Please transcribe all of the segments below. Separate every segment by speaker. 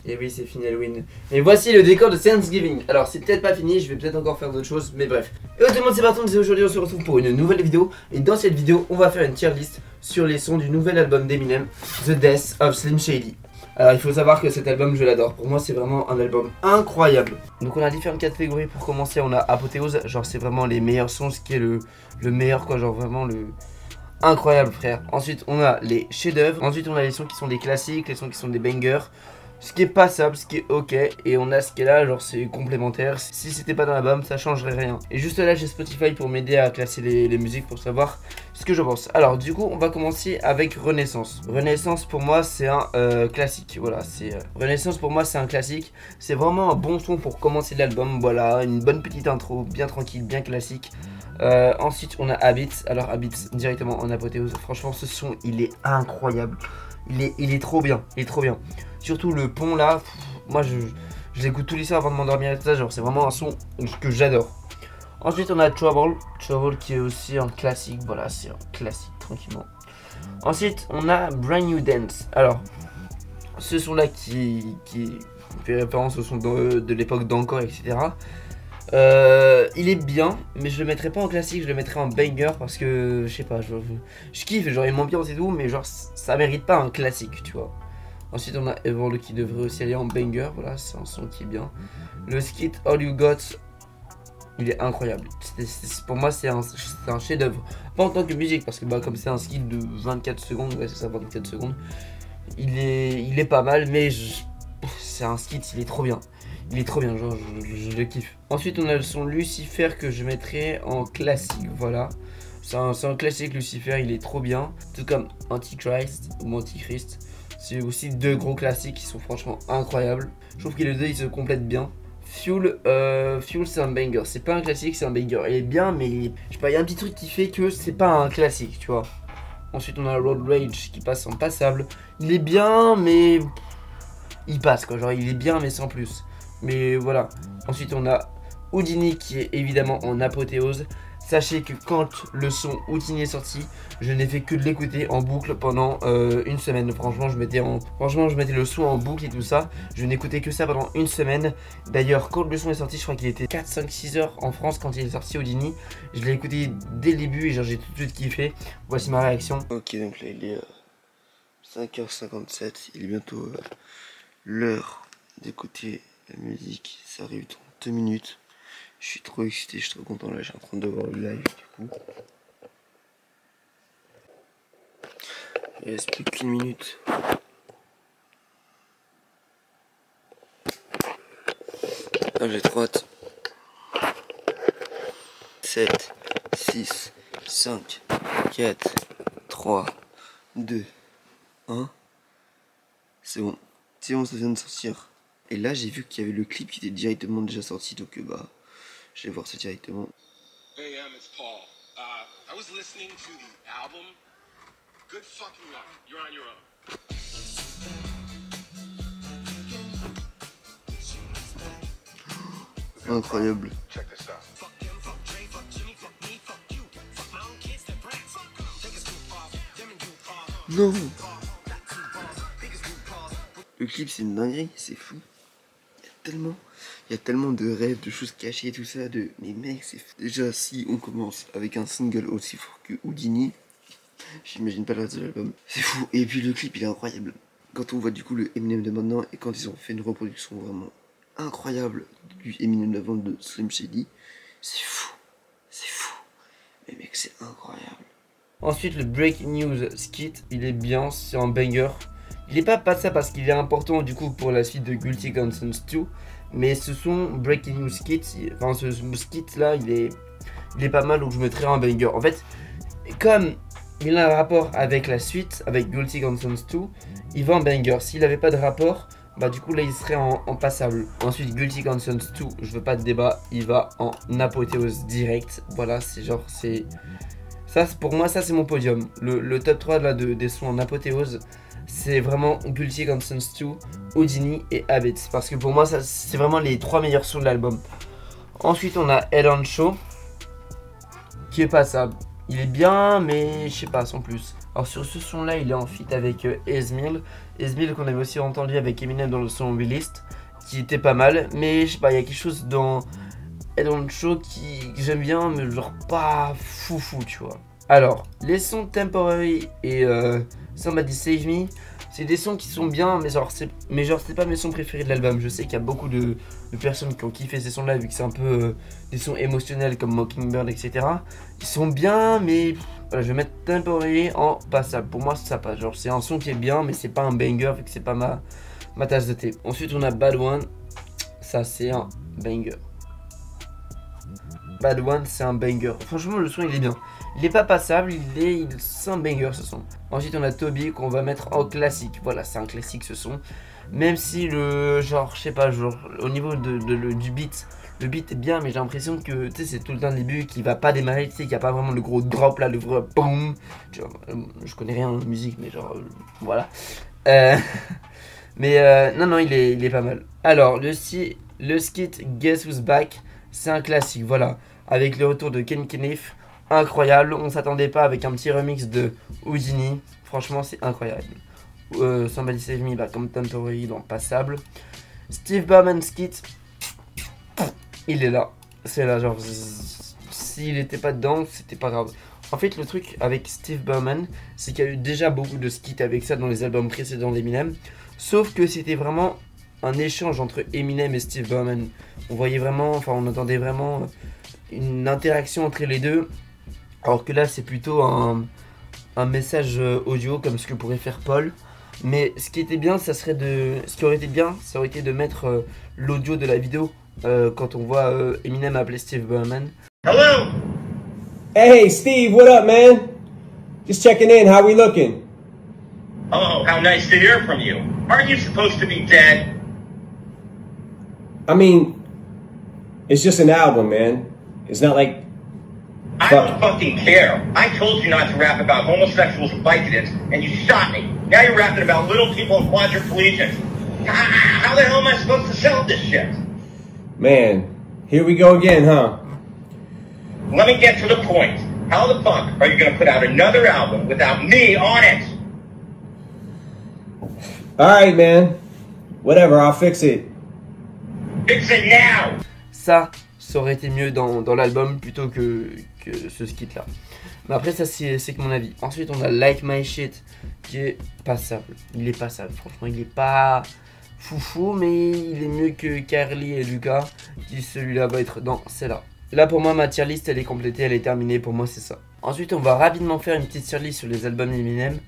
Speaker 1: Et oui, c'est fini Halloween. Et voici le décor de Thanksgiving. Alors, c'est peut-être pas fini, je vais peut-être encore faire d'autres choses, mais bref. Et tout le monde, c'est parti, aujourd'hui on se retrouve pour une nouvelle vidéo. Et dans cette vidéo, on va faire une tier list sur les sons du nouvel album d'Eminem, The Death of Slim Shady. Alors, il faut savoir que cet album, je l'adore. Pour moi, c'est vraiment un album incroyable. Donc, on a différentes catégories. Pour commencer, on a Apothéose. Genre, c'est vraiment les meilleurs sons, ce qui est le meilleur, quoi. Genre, vraiment le... incroyable, frère. Ensuite, on a les chefs-d'œuvre. Ensuite, on a les sons qui sont des classiques, les sons qui sont des bangers. Ce qui est passable, ce qui est ok. Et on a ce qui est là, genre c'est complémentaire. Si c'était pas dans l'album, ça changerait rien. Et juste là, j'ai Spotify pour m'aider à classer les musiques pour savoir ce que je pense. Alors, du coup, on va commencer avec Renaissance. Renaissance, pour moi, c'est un classique. Voilà, Renaissance, pour moi, c'est un classique. C'est vraiment un bon son pour commencer l'album. Voilà, une bonne petite intro, bien tranquille, bien classique. Ensuite, on a Habits. Alors, Habits, directement en apothéose. Franchement, ce son, il est incroyable. Il est trop bien, il est trop bien. Surtout le pont là, moi je l'écoute tous les soirs avant de m'endormir et tout ça, genre c'est vraiment un son que j'adore. Ensuite on a Trouble qui est aussi un classique, voilà c'est un classique tranquillement. Ensuite on a Brand New Dance. Alors ce son là qui fait référence au son de l'époque d'Encore, etc. Il est bien, mais je le mettrai pas en classique, je le mettrai en banger parce que je sais pas, je kiffe, genre il m'ambiance et tout, mais genre ça mérite pas un classique, tu vois. Ensuite on a Evolve qui devrait aussi aller en banger, voilà, c'est un son qui est bien. Le skit All You Got, il est incroyable. Pour moi c'est un chef d'œuvre, pas en tant que musique parce que bah comme c'est un skit de 24 secondes, ouais c'est ça, 24 secondes, il est pas mal, mais c'est un skit, il est trop bien. Il est trop bien, genre je le kiffe. Ensuite on a le son Lucifer que je mettrai en classique, voilà. C'est un classique Lucifer, il est trop bien. Tout comme Antichrist ou Antichrist. C'est aussi deux gros classiques qui sont franchement incroyables. Je trouve que les deux ils se complètent bien. Fuel c'est un banger, c'est pas un classique, c'est un banger. Il est bien mais je sais pas, il y a un petit truc qui fait que c'est pas un classique, tu vois. Ensuite on a Road Rage qui passe en passable. Il est bien mais il passe quoi, genre il est bien mais sans plus. Mais voilà. Ensuite on a Houdini qui est évidemment en apothéose. Sachez que quand le son Houdini est sorti, je n'ai fait que de l'écouter en boucle pendant une semaine. Franchement je mettais le son en boucle et tout ça. Je n'écoutais que ça pendant une semaine. D'ailleurs quand le son est sorti, je crois qu'il était 4, 5, 6 heures en France quand il est sorti Houdini. Je l'ai écouté dès le début et genre j'ai tout de suite kiffé. Voici ma réaction. Ok, donc là il est 5h57. Il est bientôt l'heure d'écouter la musique, ça arrive dans 2 minutes. Je suis trop excité, je suis trop content. Là, je suis en train de voir le live du coup. Il reste plus qu'une minute. Ah, j'ai trop hâte. 7, 6, 5, 4, 3, 2, 1. C'est bon. C'est bon, ça vient de sortir. Et là j'ai vu qu'il y avait le clip qui était directement déjà sorti, donc bah je vais voir ça directement.
Speaker 2: Hey, it's Paul. I was listening to the album. Good fucking luck. You're on your own.
Speaker 1: Incroyable.
Speaker 2: Check this out.
Speaker 1: Non. Le clip c'est une dinguerie, c'est fou. Il y a tellement de rêves, de choses cachées, tout ça, mais mec, c'est fou. Déjà, si on commence avec un single aussi fort que Houdini, j'imagine pas le reste de l'album. C'est fou. Et puis le clip, il est incroyable. Quand on voit du coup le Eminem de maintenant, et quand ils ont fait une reproduction vraiment incroyable du Eminem d'avant de Slim Shady, c'est fou. C'est fou. Mais mec, c'est incroyable. Ensuite, le Breaking News skit, il est bien, c'est un banger. Il est pas ça parce qu'il est important du coup pour la suite de Guilty Conscience 2, mais ce son Breaking News skit, enfin ce skit là, il est pas mal, donc je mettrai un banger. En fait, comme il a un rapport avec la suite, avec Guilty Conscience 2, il va en banger. S'il avait pas de rapport, bah du coup là il serait en passable. Ensuite Guilty Conscience 2, je veux pas de débat, il va en apothéose direct. Voilà, c'est genre ça pour moi ça c'est mon podium. Le top 3 là des sons en apothéose. C'est vraiment Guilty Conscience 2, Houdini et Habits. Parce que pour moi, c'est vraiment les 3 meilleurs sons de l'album. Ensuite, on a Head on Show, qui est passable. Il est bien, mais je sais pas, sans plus. Alors sur ce son là il est en feat avec Ezmil qu'on avait aussi entendu avec Eminem dans le son Realist, qui était pas mal, mais je sais pas, il y a quelque chose dans le show que j'aime bien, mais genre pas foufou, tu vois. Alors les sons Temporary et Somebody Save Me, c'est des sons qui sont bien, mais genre c'est pas mes sons préférés de l'album. Je sais qu'il y a beaucoup de personnes qui ont kiffé ces sons là, vu que c'est un peu des sons émotionnels comme Mockingbird, etc. Ils sont bien, mais voilà, je vais mettre Temporary en passable. Pour moi ça passe, genre c'est un son qui est bien, mais c'est pas un banger, vu que c'est pas ma tasse de thé. Ensuite on a Bad One, ça c'est un banger. Bad One c'est un banger, franchement le son il est bien. Il est pas passable, c'est un banger ce son. Ensuite on a Toby qu'on va mettre en classique. Voilà, c'est un classique ce son. Même si le genre, je sais pas, genre au niveau du beat, le beat est bien, mais j'ai l'impression que tu sais c'est tout le temps le début qui va pas démarrer, tu sais qu'il n'y a pas vraiment le gros drop là, le vrai boom. Je connais rien en musique, mais genre voilà. Mais non, il est pas mal. Alors le skit Guess Who's Back, c'est un classique, voilà. Avec le retour de Ken Kniff. Incroyable, on s'attendait pas avec un petit remix de Houdini. Franchement, c'est incroyable. Somebody Save Me, bah, comme Temporary dans Passable. Steve Bauman Skit, il est là. C'est là, genre, s'il était pas dedans, c'était pas grave. En fait, le truc avec Steve Bauman, c'est qu'il y a eu déjà beaucoup de skits avec ça dans les albums précédents d'Eminem. Sauf que c'était vraiment un échange entre Eminem et Steve Bauman. On voyait vraiment, enfin, on entendait vraiment une interaction entre les deux. Alors que là c'est plutôt un message audio comme ce que pourrait faire Paul. Mais ce qui était bien, ce qui aurait été bien, ça aurait été de mettre l'audio de la vidéo quand on voit Eminem appeler Steve Bauman.
Speaker 3: Hello. Hey Steve, what up man? Just checking in, how we looking? Oh, how nice to hear from you. Aren't you supposed to be dead? I mean, it's just an album, man. It's not like I don't fucking care. I told you not to rap about homosexuals and Vicodins, and you shot me. Now you're rapping about little people and quadriplegics. How the hell am I supposed to sell this shit? Man, here we go again, huh? Let me get to the point. How the fuck are you gonna put out another album without me on it? Alright, man. Whatever, I'll fix it. Fix it now!
Speaker 1: Ça aurait été mieux dans l'album plutôt que ce skit là. Mais après ça c'est que mon avis. Ensuite on a Like My Shit qui est passable. Il est passable, franchement il est pas foufou, mais il est mieux que Carly et Lucas, qui celui-là va être dans celle-là. Là pour moi ma tier list elle est complétée, elle est terminée, pour moi c'est ça. Ensuite on va rapidement faire une petite tier list sur les albums Eminem.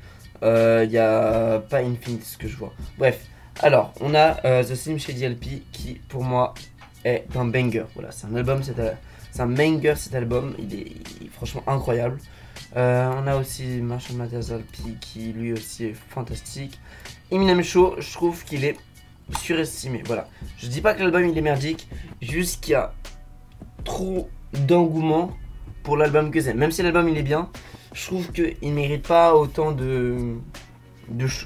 Speaker 1: Il y a pas Infinite ce que je vois. Bref, alors on a The Slim Shady LP qui pour moi est un banger. Voilà, c'est un album, c'est un banger cet album, il est franchement incroyable. On a aussi Marshall Mathers LP qui lui aussi est fantastique. Eminem Show, je trouve qu'il est surestimé. Voilà, je dis pas que l'album il est merdique, juste qu'il y a trop d'engouement pour l'album que c'est. Même si l'album il est bien, je trouve qu'il mérite pas autant je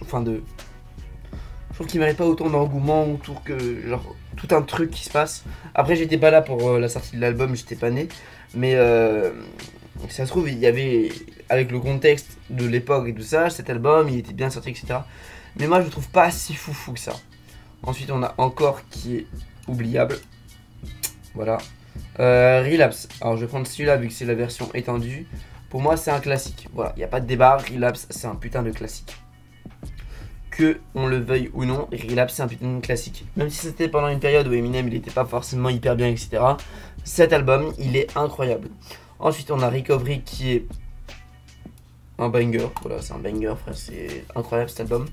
Speaker 1: trouve qu'il mérite pas autant d'engouement autour que genre tout un truc qui se passe. Après j'étais pas là pour la sortie de l'album, j'étais pas né, mais ça se trouve il y avait, avec le contexte de l'époque et tout ça, cet album il était bien sorti, etc. Mais moi je le trouve pas si foufou que ça. Ensuite on a Encore qui est oubliable. Voilà. Relapse, alors je vais prendre celui-là vu que c'est la version étendue. Pour moi c'est un classique, voilà, il n'y a pas de débat. Relapse c'est un putain de classique. Que on le veuille ou non, Relapse c'est un putain de classique. Même si c'était pendant une période où Eminem il était pas forcément hyper bien, etc. Cet album il est incroyable. Ensuite on a Recovery qui est un banger, voilà c'est un banger frère, c'est incroyable cet album.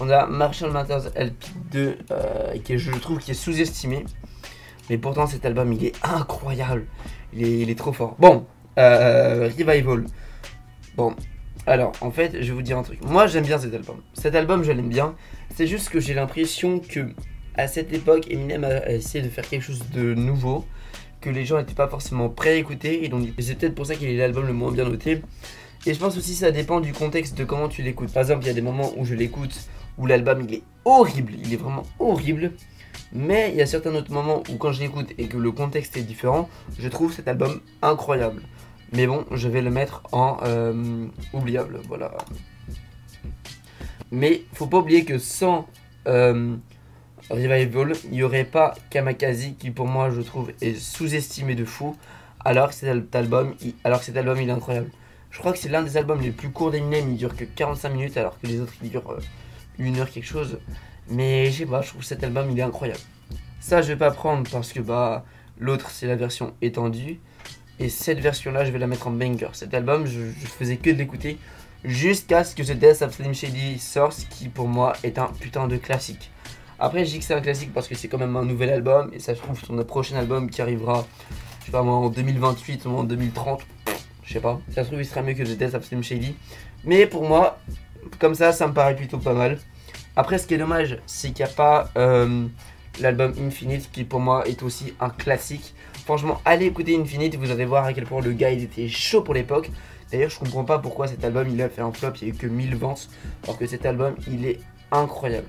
Speaker 1: On a Marshall Mathers LP2 qui est, je trouve qui est sous-estimé. Mais pourtant cet album il est incroyable, il est trop fort. Bon, Revival. Bon, alors en fait je vais vous dire un truc. Moi j'aime bien cet album. Cet album je l'aime bien. C'est juste que j'ai l'impression que à cette époque Eminem a essayé de faire quelque chose de nouveau, que les gens n'étaient pas forcément prêts à écouter. Et donc c'est peut-être pour ça qu'il est l'album le moins bien noté. Et je pense aussi ça dépend du contexte de comment tu l'écoutes. Par exemple il y a des moments où je l'écoute où l'album il est horrible, il est vraiment horrible. Mais il y a certains autres moments où quand je l'écoute et que le contexte est différent, je trouve cet album incroyable. Mais bon, je vais le mettre en oubliable, voilà. Mais faut pas oublier que sans Revival, il n'y aurait pas Kamikaze qui pour moi je trouve est sous-estimé de fou. Alors que cet album, il est incroyable. Je crois que c'est l'un des albums les plus courts d'Eminem, il dure que 45 minutes alors que les autres ils durent 1 heure quelque chose. Mais je sais pas, je trouve que cet album il est incroyable. Ça je vais pas prendre parce que bah l'autre c'est la version étendue. Et cette version là je vais la mettre en banger. Cet album je faisais que de l'écouter jusqu'à ce que The Death of Slim Shady sorte, qui pour moi est un putain de classique. Après je dis que c'est un classique parce que c'est quand même un nouvel album. Et ça se trouve son prochain album qui arrivera, je sais pas moi, en 2028 ou en 2030. Je sais pas, ça se trouve il sera mieux que The Death of Slim Shady. Mais pour moi, comme ça me paraît plutôt pas mal. Après ce qui est dommage, c'est qu'il n'y a pas l'album Infinite qui pour moi est aussi un classique. Franchement, allez écouter Infinite, vous allez voir à quel point le gars il était chaud pour l'époque. D'ailleurs je comprends pas pourquoi cet album il a fait un flop, il n'y a eu que 1000 ventes. Alors que cet album il est incroyable.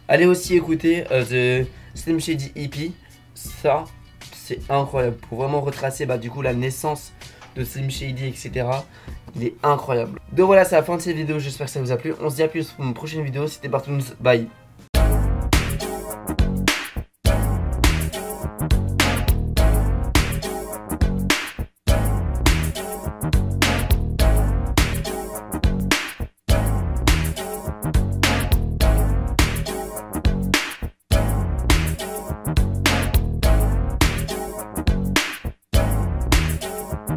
Speaker 1: Allez aussi écouter The Slim Shady EP, ça c'est incroyable. Pour vraiment retracer bah, du coup la naissance de Slim Shady, etc. Il est incroyable. Donc voilà, c'est la fin de cette vidéo, j'espère que ça vous a plu. On se dit à plus pour une prochaine vidéo, c'était Bartoons, bye.